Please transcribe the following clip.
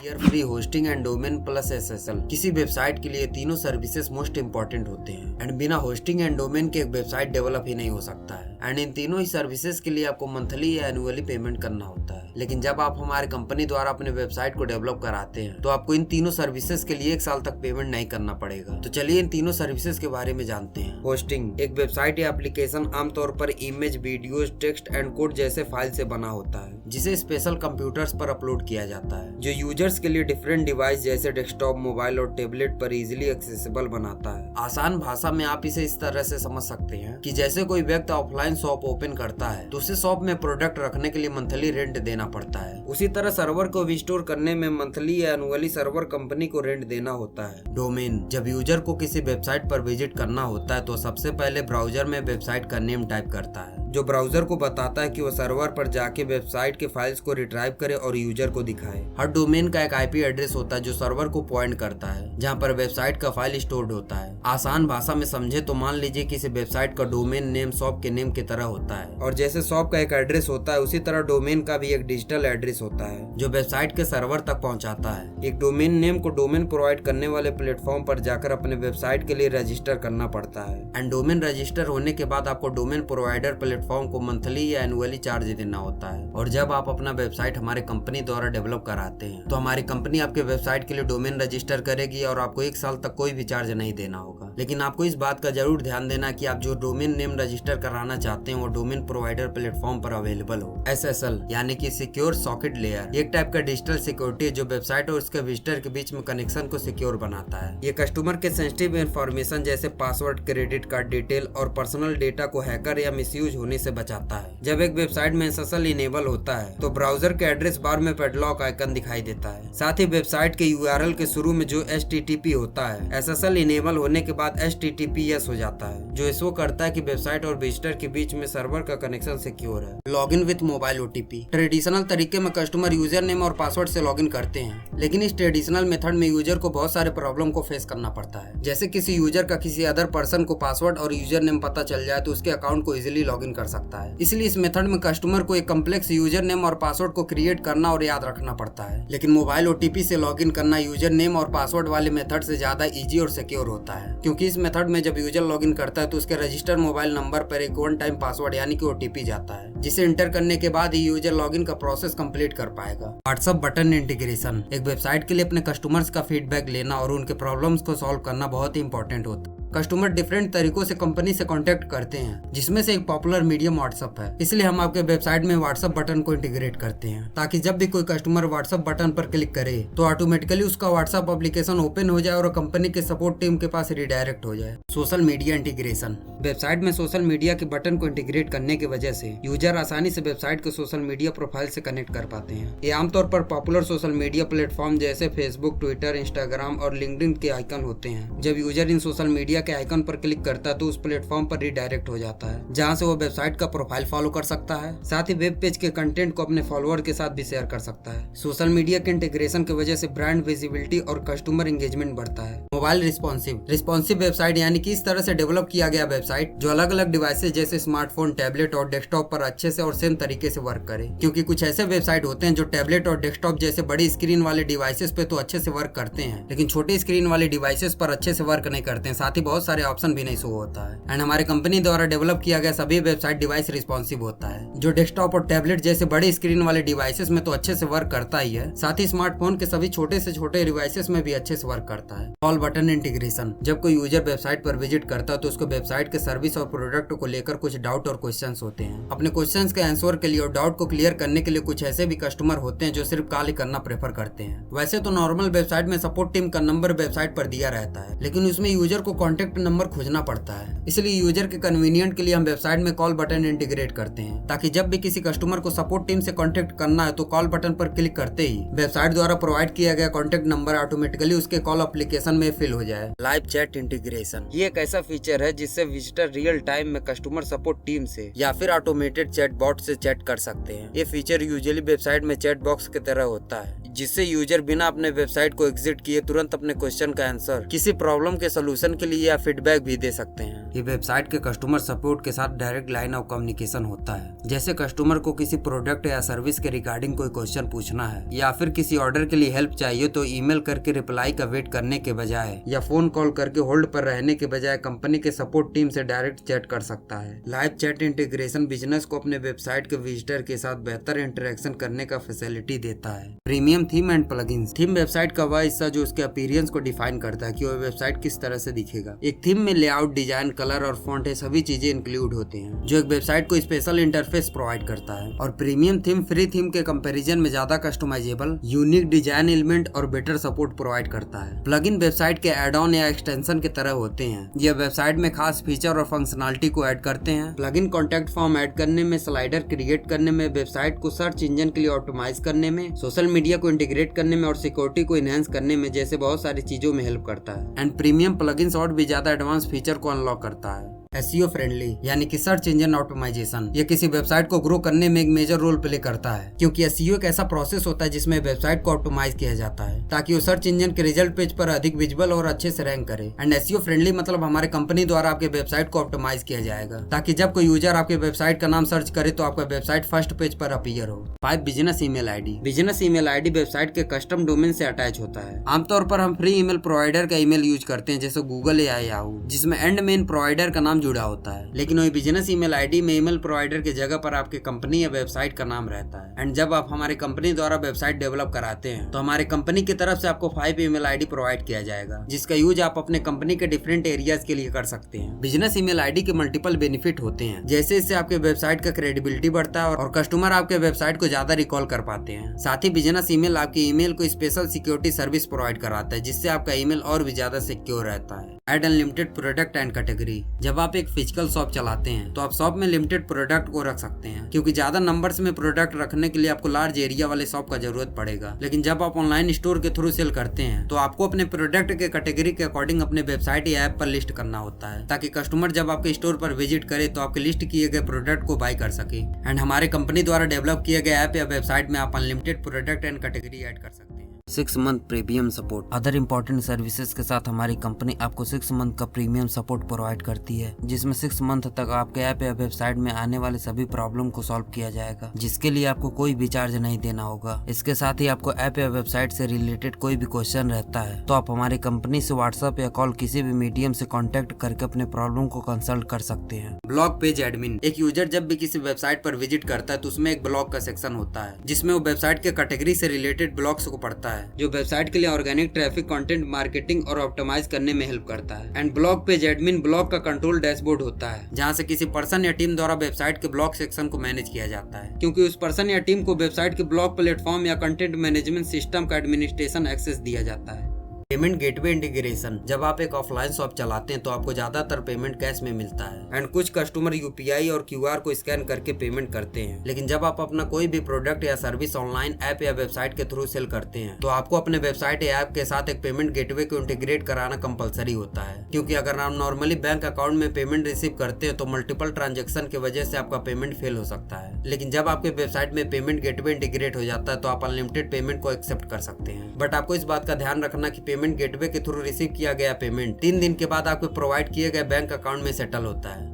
Year free hosting and domain plus SSL। किसी website के लिए तीनों सर्विसेज मोस्ट इंपॉर्टेंट होते हैं एंड बिना होस्टिंग एंड डोमेन के एक वेबसाइट डेवलप ही नहीं हो सकता है। एंड इन तीनों ही सर्विसेज के लिए आपको मंथली या एनुअली पेमेंट करना होता है। लेकिन जब आप हमारे कंपनी द्वारा अपने वेबसाइट को डेवलप कराते हैं तो आपको इन तीनों सर्विसेज के लिए 1 साल तक पेमेंट नहीं करना पड़ेगा। तो चलिए इन तीनों सर्विसेज के बारे में जानते हैं। होस्टिंग एक वेबसाइट या एप्लीकेशन आमतौर पर image, videos, text and code जैसे फाइल से बना होता है जिसे स्पेशल कंप्यूटर्स पर अपलोड किया जाता है, जो यूजर्स के लिए डिफरेंट डिवाइस जैसे डेस्कटॉप, मोबाइल और टेबलेट पर इजीली एक्सेसिबल बनाता है। आसान भाषा में आप इसे इस तरह से समझ सकते हैं कि जैसे कोई व्यक्ति ऑफलाइन शॉप ओपन करता है तो उसे शॉप में प्रोडक्ट रखने के लिए मंथली रेंट देना पड़ता है। उसी तरह सर्वर को रिस्टोर करने में मंथली या एनुअली सर्वर कंपनी को रेंट देना होता है। डोमेन जब यूजर को किसी वेबसाइट पर विजिट करना होता है तो सबसे पहले ब्राउजर में वेबसाइट का नेम टाइप करता है, जो ब्राउजर को बताता है कि वो सर्वर पर जाके वेबसाइट के फाइल्स को रिट्राइव करे और यूजर को दिखाए। हर डोमेन का एक IP एड्रेस होता है जो सर्वर को पॉइंट करता है जहाँ पर वेबसाइट का फाइल स्टोर्ड होता है। आसान भाषा में समझे तो मान लीजिए किसी वेबसाइट का डोमेन नेम शॉप के नेम की तरह होता है और जैसे शॉप का एक एड्रेस होता है उसी तरह डोमेन का भी एक डिजिटल एड्रेस होता है जो वेबसाइट के सर्वर तक पहुँचाता है। एक डोमेन नेम को डोमेन प्रोवाइड करने वाले प्लेटफॉर्म पर जाकर अपने वेबसाइट के लिए रजिस्टर करना पड़ता है एंड डोमेन रजिस्टर होने के बाद आपको डोमेन प्रोवाइडर प्लेटफॉर्म को मंथली या एनुअली चार्ज देना होता है। और जब आप अपना वेबसाइट हमारे कंपनी द्वारा डेवलप कराते हैं तो हमारी कंपनी आपके वेबसाइट के लिए डोमेन रजिस्टर करेगी और आपको 1 साल तक कोई भी चार्ज नहीं देना होगा। लेकिन आपको इस बात का जरूर ध्यान देना कि आप जो डोमेन नेम रजिस्टर कराना चाहते हैं वो डोमेन प्रोवाइडर प्लेटफॉर्म पर अवेलेबल हो। SSL यानी कि सिक्योर सॉकेट लेयर एक टाइप का डिजिटल सिक्योरिटी है जो वेबसाइट और उसके विजिटर के बीच में कनेक्शन को सिक्योर बनाता है। ये कस्टमर के सेंसिटिव इंफॉर्मेशन जैसे पासवर्ड, क्रेडिट कार्ड डिटेल और पर्सनल डेटा को हैकर या मिसयूज होने से बचाता है। जब एक वेबसाइट में SSL इनेबल होता है तो ब्राउजर के एड्रेस बार में पैडलॉक आइकन दिखाई देता है। साथ ही वेबसाइट के URL के शुरू में जो HTTP होता है SSL इनेबल होने के बाद HTTPS हो जाता है, जो शो करता है कि वेबसाइट और विजिटर के बीच में सर्वर का कनेक्शन सिक्योर है। Login with mobile OTP traditional तरीके में कस्टमर यूजर नेम और पासवर्ड से लॉगिन करते हैं, लेकिन इस ट्रेडिशनल मेथड में यूजर को बहुत सारे प्रॉब्लम को फेस करना पड़ता है। जैसे किसी यूजर का किसी अदर पर्सन को पासवर्ड और यूजर नेम पता चल जाए तो उसके अकाउंट को इजीली लॉगिन कर सकता है। इसलिए इस मेथड में कस्टमर को एक कम्प्लेक्स यूजर नेम और पासवर्ड को क्रिएट करना और याद रखना पड़ता है। लेकिन मोबाइल OTP से लॉगिन करना यूजर नेम और पासवर्ड वाले मेथड से ज्यादा इजी और सिक्योर होता है, क्योंकि इस मेथड में जब यूजर लॉगिन करता है तो उसके रजिस्टर्ड मोबाइल नंबर पर एक 1 टाइम पासवर्ड यानी कि OTP जाता है, जिसे इंटर करने के बाद ही यूजर लॉगिन का प्रोसेस कंप्लीट कर पाएगा। व्हाट्सएप बटन इंटीग्रेशन एक वेबसाइट के लिए अपने कस्टमर्स का फीडबैक लेना और उनके प्रॉब्लम्स को सॉल्व करना बहुत ही इंपॉर्टेंट होता है। कस्टमर डिफरेंट तरीकों से कंपनी से कांटेक्ट करते हैं, जिसमें से एक पॉपुलर मीडियम व्हाट्सएप है। इसलिए हम आपके वेबसाइट में व्हाट्सएप बटन को इंटीग्रेट करते हैं ताकि जब भी कोई कस्टमर व्हाट्सएप बटन पर क्लिक करे तो ऑटोमेटिकली उसका व्हाट्सएप एप्लीकेशन ओपन हो जाए और कंपनी के सपोर्ट टीम के पास रिडायरेक्ट हो जाए। सोशल मीडिया इंटीग्रेशन वेबसाइट में सोशल मीडिया के बटन को इंटीग्रेट करने की वजह से यूजर आसानी से वेबसाइट के सोशल मीडिया प्रोफाइल से कनेक्ट कर पाते हैं। ये आमतौर पर पॉपुलर सोशल मीडिया प्लेटफॉर्म जैसे फेसबुक, ट्विटर, इंस्टाग्राम और लिंक्डइन के आइकन होते हैं। जब यूजर इन सोशल मीडिया के आइकन पर क्लिक करता है तो उस प्लेटफॉर्म पर रिडायरेक्ट हो जाता है, जहां से वो वेबसाइट का प्रोफाइल फॉलो कर सकता है। साथ ही वेब पेज के कंटेंट को अपने फॉलोअर के साथ भी शेयर कर सकता है। सोशल मीडिया के इंटीग्रेशन की वजह से ब्रांड विजिबिलिटी और कस्टमर एंगेजमेंट बढ़ता है। मोबाइल रिस्पॉन्सिव वेबसाइट यानी कि इस तरह से डेवलप किया गया वेबसाइट जो अलग अलग डिवाइसेस जैसे स्मार्टफोन, टैबलेट और डेस्कटॉप पर अच्छे से और सेम तरीके से वर्क करे, क्योंकि कुछ ऐसे वेबसाइट होते हैं जो टैबलेट और डेस्कटॉप जैसे बड़ी स्क्रीन वाले डिवाइसेस पे तो अच्छे से वर्क करते हैं, लेकिन छोटे स्क्रीन वाले डिवाइसेस पर अच्छे से वर्क नहीं करते हैं। साथ ही बहुत सारे ऑप्शन भी नहीं शो होता है। एंड हमारे कंपनी द्वारा डेवलप किया गया सभी वेबसाइट डिवाइस रिस्पॉन्सिव होता है, जो डेस्कटॉप और टैबलेट जैसे बड़े स्क्रीन वाले डिवाइसेस में तो अच्छे से वर्क करता ही है, साथ ही स्मार्टफोन के सभी छोटे से छोटे डिवाइसेस में भी अच्छे से वर्क करता है। कॉल बटन इंटीग्रेशन जब कोई यूजर वेबसाइट पर विजिट करता है तो उसको वेबसाइट के सर्विस और प्रोडक्ट को लेकर कुछ डाउट और क्वेश्चंस होते हैं। अपने क्वेश्चंस के आंसर के लिए और डाउट को क्लियर करने के लिए कुछ ऐसे भी कस्टमर होते हैं जो सिर्फ कॉल ही करना प्रेफर करते हैं। वैसे तो नॉर्मल वेबसाइट में सपोर्ट टीम का नंबर वेबसाइट पर दिया रहता है, लेकिन उसमें यूजर को कॉन्टेक्ट नंबर खोजना पड़ता है। इसलिए यूजर के कन्वीनियंट के लिए हम वेबसाइट में कॉल बटन इंटीग्रेट करते हैं, ताकि जब भी किसी कस्टमर को सपोर्ट टीम से कांटेक्ट करना है तो कॉल बटन पर क्लिक करते ही वेबसाइट द्वारा प्रोवाइड किया गया कांटेक्ट नंबर ऑटोमेटिकली उसके कॉल एप्लीकेशन में फिल हो जाए। लाइव चैट इंटीग्रेशन ये एक ऐसा फीचर है जिससे विजिटर रियल टाइम में कस्टमर सपोर्ट टीम से या फिर ऑटोमेटेड चैट बॉट से चैट कर सकते हैं। ये फीचर यूजुअली वेबसाइट में चैट बॉक्स की तरह होता है, जिससे यूजर बिना अपने वेबसाइट को एग्जिट किए तुरंत अपने क्वेश्चन का आंसर, किसी प्रॉब्लम के सोल्यूशन के लिए या फीडबैक भी दे सकते हैं। ये वेबसाइट के कस्टमर सपोर्ट के साथ डायरेक्ट लाइन ऑफ कम्युनिकेशन होता है। जैसे कस्टमर को किसी प्रोडक्ट या सर्विस के रिगार्डिंग कोई क्वेश्चन पूछना है या फिर किसी ऑर्डर के लिए हेल्प चाहिए तो ईमेल करके रिप्लाई का वेट करने के बजाय या फोन कॉल करके होल्ड पर रहने के बजाय कंपनी के सपोर्ट टीम से डायरेक्ट चैट कर सकता है। लाइव चैट इंटीग्रेशन बिजनेस को अपने वेबसाइट के विजिटर के साथ बेहतर इंटरेक्शन करने का फैसिलिटी देता है। Premium theme and plugins. Theme website का वह हिस्सा जो उसके अपीयरेंस को डिफाइन करता है कि वह वेबसाइट किस तरह से दिखेगा। एक थीम में लेआउट, डिजाइन, कलर और फॉन्ट है सभी चीजें इंक्लूड होते हैं जो एक वेबसाइट को स्पेशल इंटरफेस प्रोवाइड करता है। और प्रीमियम थीम फ्री थीम के कंपैरिजन में ज्यादा कस्टमाइजेबल, यूनिक डिजाइन एलिमेंट और बेटर सपोर्ट प्रोवाइड करता है। प्लगइन वेबसाइट के एड ऑन या एक्सटेंशन की तरह होते हैं। यह वेबसाइट में खास फीचर और फंक्शनलिटी को ऐड करते हैं। प्लगइन कॉन्टैक्ट फॉर्म ऐड करने में, स्लाइडर क्रिएट करने में, वेबसाइट को सर्च इंजन के लिए ऑप्टिमाइज करने में, सोशल मीडिया को इंटीग्रेट करने में और सिक्योरिटी को इनहेंस करने में जैसे बहुत सारी चीजों में हेल्प करता है। एंड प्रीमियम प्लगइन्स और भी ज्यादा एडवांस फीचर को अनलॉक करता है। SEO फ्रेंडली यानी कि सर्च इंजन ऑप्टिमाइजेशन, ये किसी वेबसाइट को ग्रो करने में एक मेजर रोल प्ले करता है क्योंकि SEO एक ऐसा प्रोसेस होता है जिसमें वेबसाइट को ऑप्टिमाइज किया जाता है ताकि वो सर्च इंजन के रिजल्ट पेज पर अधिक विजिबल और अच्छे से रैंक करे। एंड SEO फ्रेंडली मतलब हमारे कंपनी द्वारा आपके वेबसाइट को ऑप्टिमाइज किया जाएगा ताकि जब कोई यूजर आपके वेबसाइट का नाम सर्च करे तो आपका वेबसाइट फर्स्ट पेज पर अपीयर हो। 5 business email ID. Business email ID website के कस्टम डोमेन से अटैच होता है। आमतौर पर हम फ्री ईमेल प्रोवाइडर का ईमेल यूज करते हैं जैसे गूगल या याहू, जिसमें एंड मेन प्रोवाइडर का नाम जुड़ा होता है। लेकिन वही बिजनेस ईमेल आईडी में ईमेल प्रोवाइडर की जगह पर आपके कंपनी या वेबसाइट का नाम रहता है। एंड जब आप हमारी कंपनी द्वारा वेबसाइट डेवलप कराते हैं तो हमारी कंपनी की तरफ से आपको 5 ईमेल आईडी प्रोवाइड किया जाएगा जिसका यूज आप अपने कंपनी के डिफरेंट एरियाज के लिए कर सकते हैं। बिजनेस ईमेल आईडी के मल्टीपल बेनिफिट होते हैं जैसे इससे आपके वेबसाइट का क्रेडिबिलिटी बढ़ता है और कस्टमर आपके वेबसाइट को ज्यादा रिकॉल कर पाते हैं। साथ ही बिजनेस ईमेल आपके ईमेल को स्पेशल सिक्योरिटी सर्विस प्रोवाइड कराता है जिससे आपका ईमेल और भी ज्यादा सिक्योर रहता है। Add unlimited product and category. जब आप एक फिजिकल शॉप चलाते हैं तो आप शॉप में लिमिटेड प्रोडक्ट को रख सकते हैं क्योंकि ज्यादा नंबर्स में प्रोडक्ट रखने के लिए आपको लार्ज एरिया वाले शॉप का जरूरत पड़ेगा। लेकिन जब आप ऑनलाइन स्टोर के थ्रू सेल करते हैं तो आपको अपने प्रोडक्ट के कैटेगरी के अकॉर्डिंग अपने वेबसाइट या ऐप पर लिस्ट करना होता है ताकि कस्टमर जब आपके स्टोर पर विजिट करे तो आपके लिस्ट किए गए प्रोडक्ट को बाय कर सके। एंड हमारे कंपनी द्वारा डेवलप किए गए ऐप या वेबसाइट में आप unlimited product and category add कर सकते हैं। 6 month premium support. Other important services के साथ हमारी कंपनी आपको 6 मंथ का प्रीमियम सपोर्ट प्रोवाइड करती है जिसमें 6 मंथ तक आपके ऐप या वेबसाइट में आने वाले सभी प्रॉब्लम को सॉल्व किया जाएगा जिसके लिए आपको कोई भी चार्ज नहीं देना होगा। इसके साथ ही आपको ऐप या वेबसाइट से रिलेटेड कोई भी क्वेश्चन रहता है तो आप हमारी कंपनी से व्हाट्सएप या कॉल किसी भी मीडियम से कॉन्टेक्ट करके अपने प्रॉब्लम को कंसल्ट कर सकते हैं। Blog page admin. एक यूजर जब भी किसी वेबसाइट पर विजिट करता है तो उसमें एक ब्लॉग का सेक्शन होता है जिसमें वो वेबसाइट के कैटेगरी से रिलेटेड ब्लॉग्स को पढ़ता है जो वेबसाइट के लिए ऑर्गेनिक ट्रैफिक, कंटेंट मार्केटिंग और ऑप्टिमाइज करने में हेल्प करता है। And blog page admin blog का कंट्रोल डैशबोर्ड होता है जहां से किसी पर्सन या टीम द्वारा वेबसाइट के ब्लॉग सेक्शन को मैनेज किया जाता है क्योंकि उस पर्सन या टीम को वेबसाइट के ब्लॉग प्लेटफॉर्म या कंटेंट मैनेजमेंट सिस्टम का एडमिनिस्ट्रेशन एक्सेस दिया जाता है। Payment gateway integration. जब आप एक ऑफलाइन शॉप चलाते हैं तो आपको ज्यादातर पेमेंट कैश में मिलता है एंड कुछ कस्टमर UPI और QR को स्कैन करके पेमेंट करते हैं। लेकिन जब आप अपना कोई भी प्रोडक्ट या सर्विस ऑनलाइन ऐप या वेबसाइट के थ्रू सेल करते हैं तो आपको अपने वेबसाइट या ऐप के साथ एक पेमेंट गेटवे को इंटीग्रेट कराना कंपलसरी होता है क्योंकि अगर आप नॉर्मली बैंक अकाउंट में पेमेंट रिसीव करते हैं तो मल्टीपल ट्रांजेक्शन की वजह से आपका पेमेंट फेल हो सकता है। लेकिन जब आपके वेबसाइट में पेमेंट गेटवे इंटीग्रेट हो जाता है तो आप अनलिमिटेड पेमेंट को एक्सेप्ट कर सकते हैं। बट आपको इस बात का ध्यान रखना कि पेमेंट गेटवे के थ्रू रिसीव किया गया पेमेंट 3 दिन के बाद आपके प्रोवाइड किए गए बैंक अकाउंट में सेटल होता है।